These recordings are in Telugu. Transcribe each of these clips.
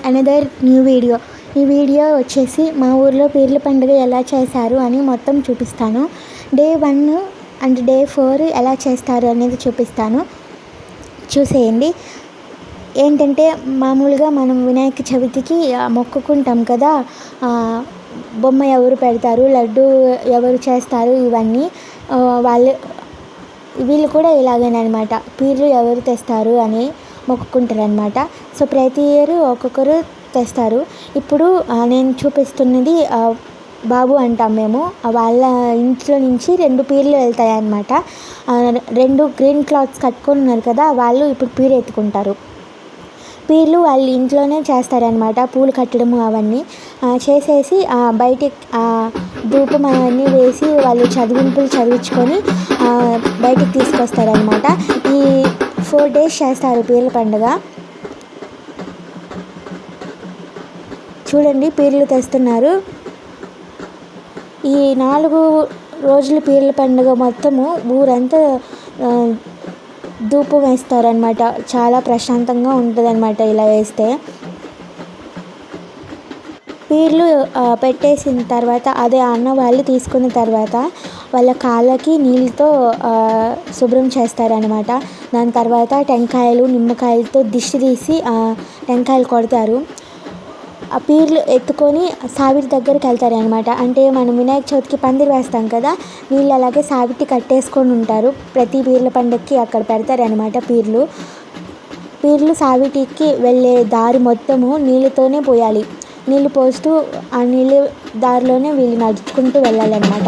Another new video. ఈ వీడియో వచ్చేసి మా ఊర్లో పీర్ల పండుగ ఎలా చేశారు అని మొత్తం చూపిస్తాను. డే 1 అండ్ డే 4 ఎలా చేస్తారు అనేది చూపిస్తాను, చూసేయండి. ఏంటంటే మామూలుగా మనం వినాయక చవితికి మొక్కుకుంటాం కదా, బొమ్మ ఎవరు పెడతారు, లడ్డు ఎవరు చేస్తారు, ఇవన్నీ వీళ్ళు కూడా ఇలాగేనమాట, పీర్లు ఎవరు తెస్తారు అని మొక్కుకుంటారు అనమాట. సో ప్రతి ఇయర్ ఒక్కొక్కరు తెస్తారు. ఇప్పుడు నేను చూపిస్తున్నది బాబు అంటాం మేము, వాళ్ళ ఇంట్లో నుంచి 2 పీర్లు వెళ్తాయి అన్నమాట. 2 గ్రీన్ క్లాత్స్ కట్టుకొని ఉన్నారు కదా, వాళ్ళు ఇప్పుడు పీరు ఎత్తుకుంటారు. పీర్లు వాళ్ళ ఇంట్లోనే చేస్తారనమాట, పూలు కట్టడము అవన్నీ చేసేసి బయటికి ధూపం అవన్నీ వేసి వాళ్ళు చదివింపులు చదివించుకొని బయటికి తీసుకొస్తారనమాట. ఈ 4 days చేస్తారు పీర్ల పండుగ. చూడండి, పీర్లు తెస్తున్నారు. ఈ 4 రోజుల పీర్ల పండుగ మొత్తము ఊరంతా ధూపం వేస్తారనమాట. చాలా ప్రశాంతంగా ఉంటుందన్నమాట ఇలా వేస్తే. పీర్లు పెట్టేసిన తర్వాత అదే అన్న వాళ్ళు తీసుకున్న తర్వాత వాళ్ళ కాళ్ళకి నీళ్ళతో శుభ్రం చేస్తారనమాట. దాని తర్వాత టెంకాయలు నిమ్మకాయలతో దిష్టి తీసి టెంకాయలు కొడతారు. ఆ పీర్లు ఎత్తుకొని సావిటి దగ్గరికి వెళ్తారనమాట. అంటే మనం వినాయక చవితికి పందిరి వేస్తాం కదా, వీళ్ళు అలాగే సావిటి కట్టేసుకొని ఉంటారు. ప్రతి పీర్ల పండుగకి అక్కడ పెడతారనమాట పీర్లు సావిటికి వెళ్ళే దారి మొత్తము నీళ్ళతోనే పోయాలి. నీళ్ళు పోస్తూ ఆ నీళ్ళు దారిలోనే వీళ్ళు నడుచుకుంటూ వెళ్ళాలన్నమాట.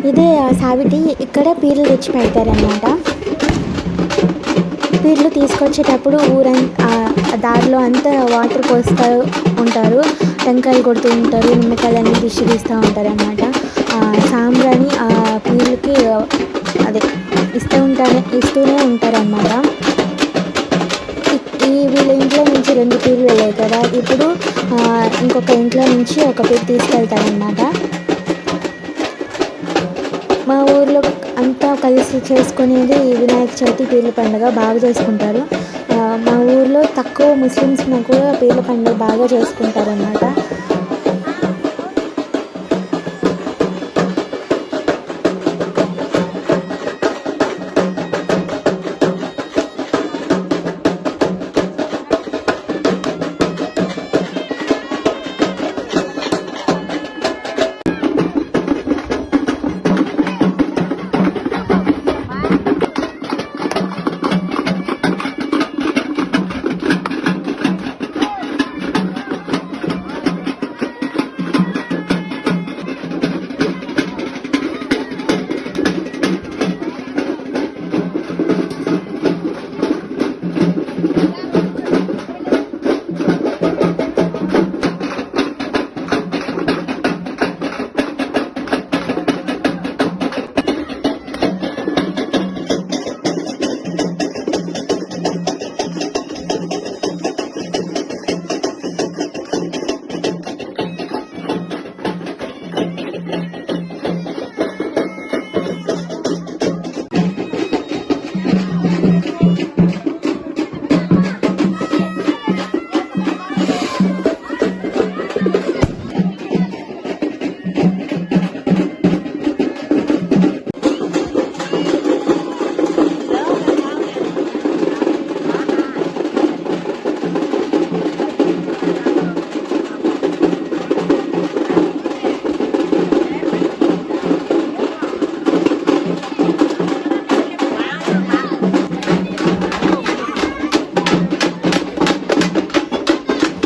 ఇదే సావిటి. ఇక్కడ పీర్లు తెచ్చి పెడతారనమాట. పీర్లు తీసుకొచ్చేటప్పుడు దారిలో అంతా వాటర్ పోస్తూ ఉంటారు, టెంకాయలు కొడుతూ ఉంటారు, నిమ్మకాయలన్నీ దిష్టి తీస్తూ ఉంటారు అన్నమాట. సాంబ్రాణి పీర్లకి అదే ఇస్తూనే ఉంటారన్నమాట. వీళ్ళ ఇంట్లో నుంచి 2 పీర్లు వెళ్ళాయి కదా, ఇప్పుడు ఇంకొక ఇంట్లో నుంచి ఒక పీర్ తీసుకెళ్తారనమాట. కలిసి చేసుకునేది వినాయక చవితి, పీర్ల పండుగ బాగా చేసుకుంటారు. మా ఊర్లో తక్కువ ముస్లిమ్స్ కూడా పీర్ల పండుగ బాగా చేసుకుంటారన్నమాట.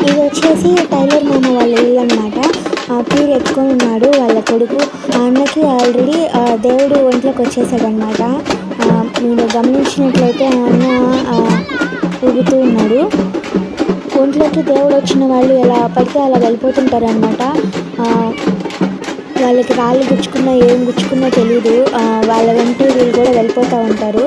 ఇది వచ్చేసి టైలర్ మామ వాళ్ళ ఇల్లు అనమాట. పీరు ఎత్తుకొని ఉన్నాడు వాళ్ళ కొడుకు. ఆ అన్నకి ఆల్రెడీ దేవుడు ఒంట్లోకి వచ్చేసాడనమాట. మీరు గమనించినట్లయితే ఆ అన్న ఊగుతూ ఉన్నాడు. ఒంట్లోకి దేవుడు వచ్చిన వాళ్ళు ఎలా పడితే అలా వెళ్ళిపోతుంటారు అనమాట. వాళ్ళకి రాళ్ళు గుచ్చుకున్నా ఏం గుచ్చుకున్నా తెలీదు. వాళ్ళ వెంట వీళ్ళు కూడా వెళ్ళిపోతూ ఉంటారు.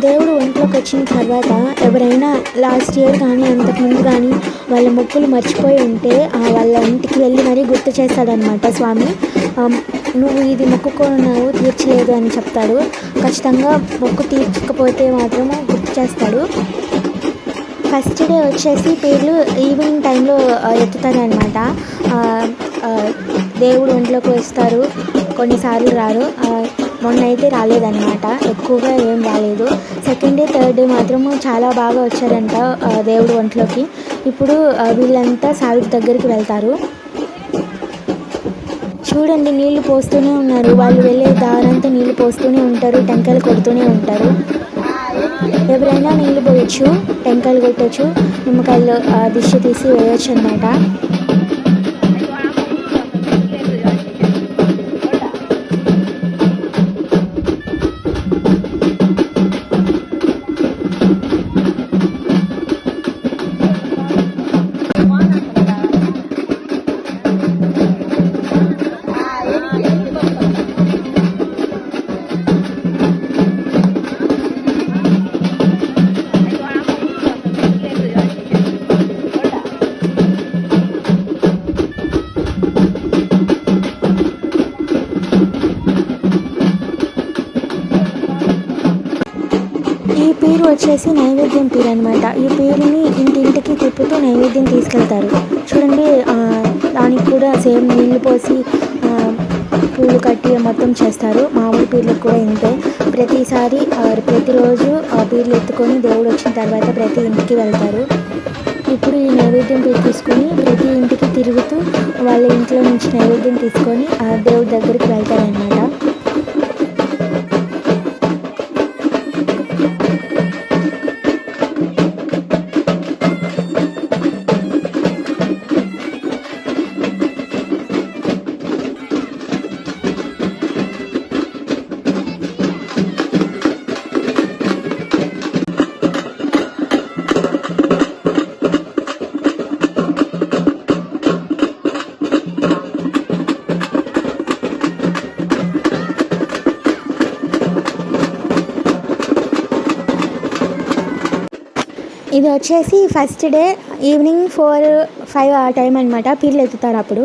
దేవుడు ఒంట్లోకి వచ్చిన తర్వాత ఎవరైనా లాస్ట్ ఇయర్ కానీ అంతకుముందు కానీ వాళ్ళ మొక్కులు మర్చిపోయి ఉంటే వాళ్ళ ఇంటికి వెళ్ళి మరీ గుర్తు చేస్తాడనమాట స్వామి. నువ్వు ఇది మొక్కుకున్నావు తీర్చలేదు అని చెప్తాడు. ఖచ్చితంగా మొక్కు తీర్చకపోతే మాత్రము గుర్తు చేస్తాడు. ఫస్ట్ డే వచ్చేసి పీర్లు ఈవినింగ్ టైంలో ఎత్తుతారనమాట. దేవుడు ఒంట్లోకి వస్తారు, కొన్నిసార్లు రారు. మొన్న అయితే రాలేదన్నమాట, ఎక్కువగా ఏం రాలేదు. సెకండ్ డే థర్డ్ డే మాత్రము చాలా బాగా వచ్చారంట దేవుడు ఒంట్లోకి. ఇప్పుడు వీళ్ళంతా సావిడి దగ్గరికి వెళ్తారు. చూడండి, నీళ్లు పోస్తూనే ఉన్నారు. వాళ్ళు వెళ్ళే దారంతా నీళ్లు పోస్తూనే ఉంటారు, టెంకాయలు కొడుతూనే ఉంటారు. ఎవరైనా నీళ్లు పోయొచ్చు, టెంకాయలు కొట్టచ్చు, నిమ్మకాయలు దిష్టి తీసి వేయచ్చు అనమాట. ఈ పీరు వచ్చేసి నైవేద్యం పీరు అనమాట. ఈ పీరుని ఇంటింటికి తిప్పుతూ నైవేద్యం తీసుకెళ్తారు. చూడండి, దానికి కూడా సేమ్ నీళ్లు పోసి పూలు కట్టి మొత్తం చేస్తారు. మామూలు పీర్లకు కూడా ఇంతే. ప్రతిసారి ప్రతిరోజు పీర్లు ఎత్తుకొని దేవుడు వచ్చిన తర్వాత ప్రతి ఇంటికి వెళ్తారు. ఇప్పుడు ఈ నైవేద్యం పీరు తీసుకొని ప్రతి ఇంటికి తిరుగుతూ వాళ్ళ ఇంట్లో నుంచి నైవేద్యం తీసుకొని దేవుడి దగ్గరికి వెళ్తారనమాట. ఇది వచ్చేసి ఫస్ట్ డే ఈవినింగ్ 4-5 ఆ టైం అనమాట. పీర్లు ఎత్తుతారు. అప్పుడు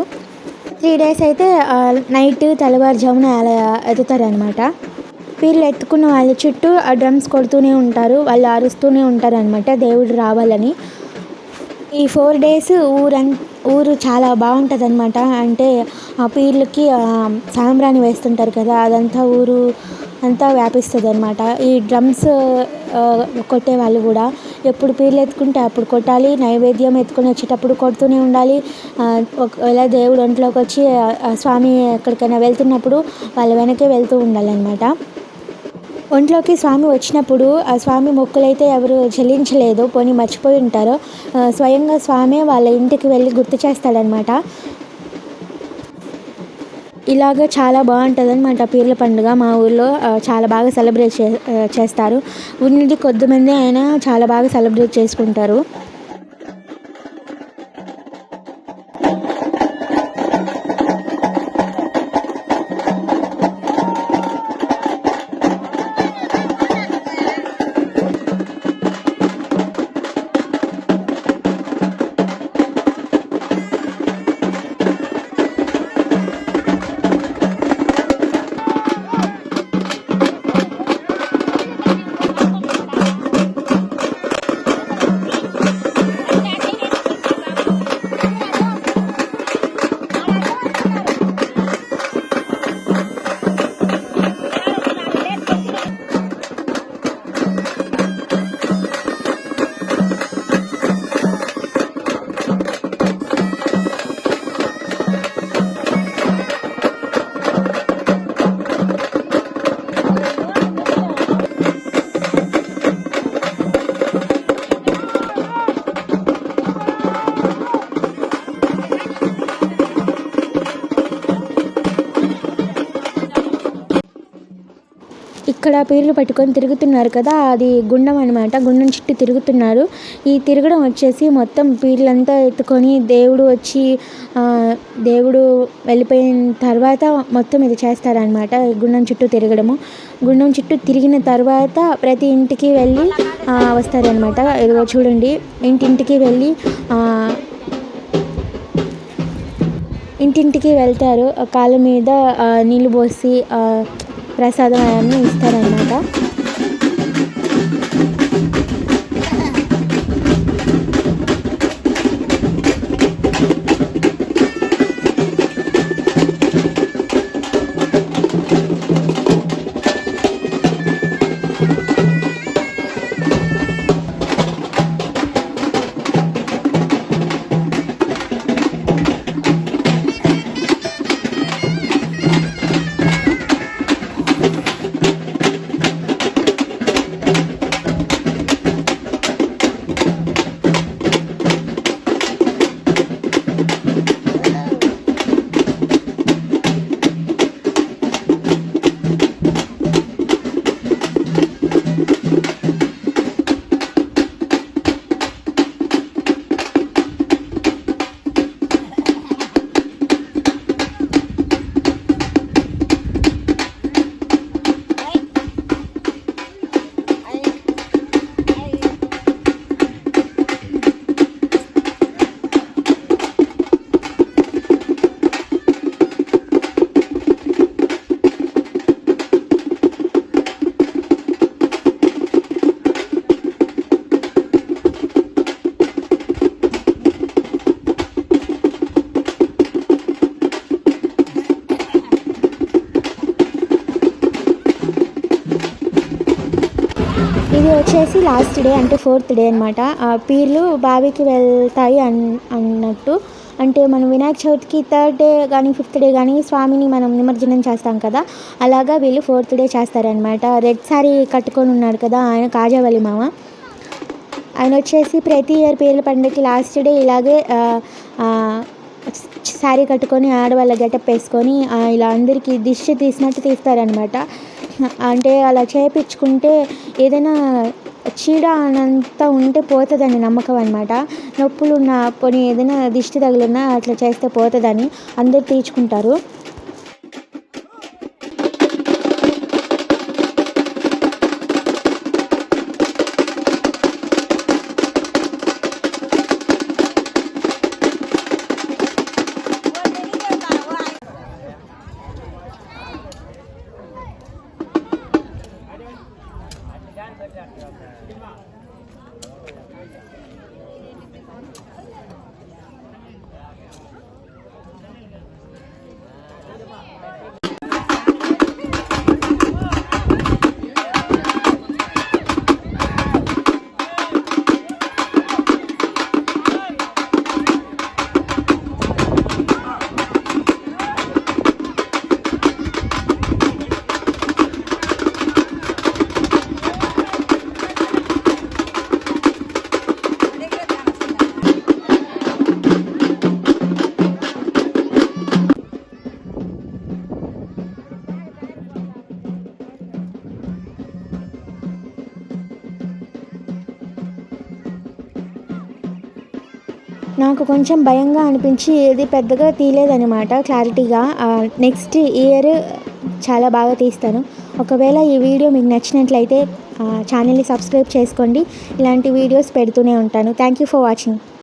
3 డేస్ అయితే నైట్ తెల్లవారుజామున అలా ఎత్తుతారనమాట. పీర్లు ఎత్తుకున్న వాళ్ళ చుట్టూ డ్రమ్స్ కొడుతూనే ఉంటారు. వాళ్ళు అరుస్తూనే ఉంటారనమాట దేవుడు రావాలని. ఈ 4 డేస్ ఊరు చాలా బాగుంటుందన్నమాట. అంటే ఆ పీర్లకి సాంబ్రాణి వేస్తుంటారు కదా, అదంతా ఊరు అంతా వ్యాపిస్తుందన్నమాట. ఈ డ్రమ్స్ కొట్టేవాళ్ళు కూడా ఎప్పుడు పీర్లు ఎత్తుకుంటే అప్పుడు కొట్టాలి, నైవేద్యం ఎత్తుకొని వచ్చేటప్పుడు కొడుతూనే ఉండాలి. ఒకవేళ దేవుడు ఒంట్లోకి వచ్చి స్వామి ఎక్కడికైనా వెళ్తున్నప్పుడు వాళ్ళ వెనకే వెళ్తూ ఉండాలన్నమాట. ఒంట్లోకి స్వామి వచ్చినప్పుడు ఆ స్వామి మొక్కులైతే ఎవరు చెల్లించలేదు, పోనీ మర్చిపోయి ఉంటారో స్వయంగా స్వామే వాళ్ళ ఇంటికి వెళ్ళి గుర్తు చేస్తాడనమాట. ఇలాగ చాలా బాగుంటుందన్నమాట పీర్ల పండుగ. మా ఊర్లో చాలా బాగా సెలబ్రేట్ చేస్తారు. ఉన్నది కొద్దిమంది అయినా చాలా బాగా సెలబ్రేట్ చేసుకుంటారు. ఇక్కడ పీర్లు పట్టుకొని తిరుగుతున్నారు కదా, అది గుండం అనమాట. గుండం చుట్టూ తిరుగుతున్నారు. ఈ తిరగడం వచ్చేసి మొత్తం పీర్లంతా ఎత్తుకొని దేవుడు వెళ్ళిపోయిన తర్వాత మొత్తం ఇది చేస్తారనమాట. గుండం చుట్టూ తిరగడము. గుండం చుట్టూ తిరిగిన తర్వాత ప్రతి ఇంటికి వెళ్ళి వస్తారనమాట. ఇదిగో చూడండి, ఇంటింటికి వెళ్ళి ఇంటింటికి వెళ్తారు. కాళ్ళ మీద నీళ్ళు పోసి ప్రసాదం అవన్నీ ఇస్తారనమాట. ఇది వచ్చేసి లాస్ట్ డే, అంటే 4th డే అనమాట. పీర్లు బావికి వెళ్తాయి అన్నట్టు. అంటే మనం వినాయక చవితికి 3rd డే కానీ 5th డే కానీ స్వామిని మనం నిమజ్జనం చేస్తాం కదా, అలాగా వీళ్ళు 4th డే చేస్తారనమాట. రెడ్ శారీ కట్టుకొని ఉన్నాడు కదా, ఆయన కాజావలి మామ. ఆయన వచ్చేసి ప్రతి ఇయర్ పీర్ల పండుగకి లాస్ట్ డే ఇలాగే శారీ కట్టుకొని ఆడవాళ్ళ గెటప్ వేసుకొని ఇలా అందరికీ దిష్టి తీసినట్టు తీస్తారనమాట. అంటే అలా చేయించుకుంటే ఏదైనా చీడ అనంతా ఉంటే పోతుందని నమ్మకం అనమాట. నొప్పులు ఉన్న పోనీ ఏదైనా దిష్టి తగిలినా అట్లా చేస్తే పోతుందని అందరు తీర్చుకుంటారు. నాకు కొంచెం భయంగా అనిపించి ఏది పెద్దగా తీయలేదనమాట క్లారిటీగా. నెక్స్ట్ ఇయర్ చాలా బాగా తీస్తాను. ఒకవేళ ఈ వీడియో మీకు నచ్చినట్లయితే ఛానల్ని సబ్స్క్రైబ్ చేసుకోండి. ఇలాంటి వీడియోస్ పెడుతూనే ఉంటాను. Thank you for watching.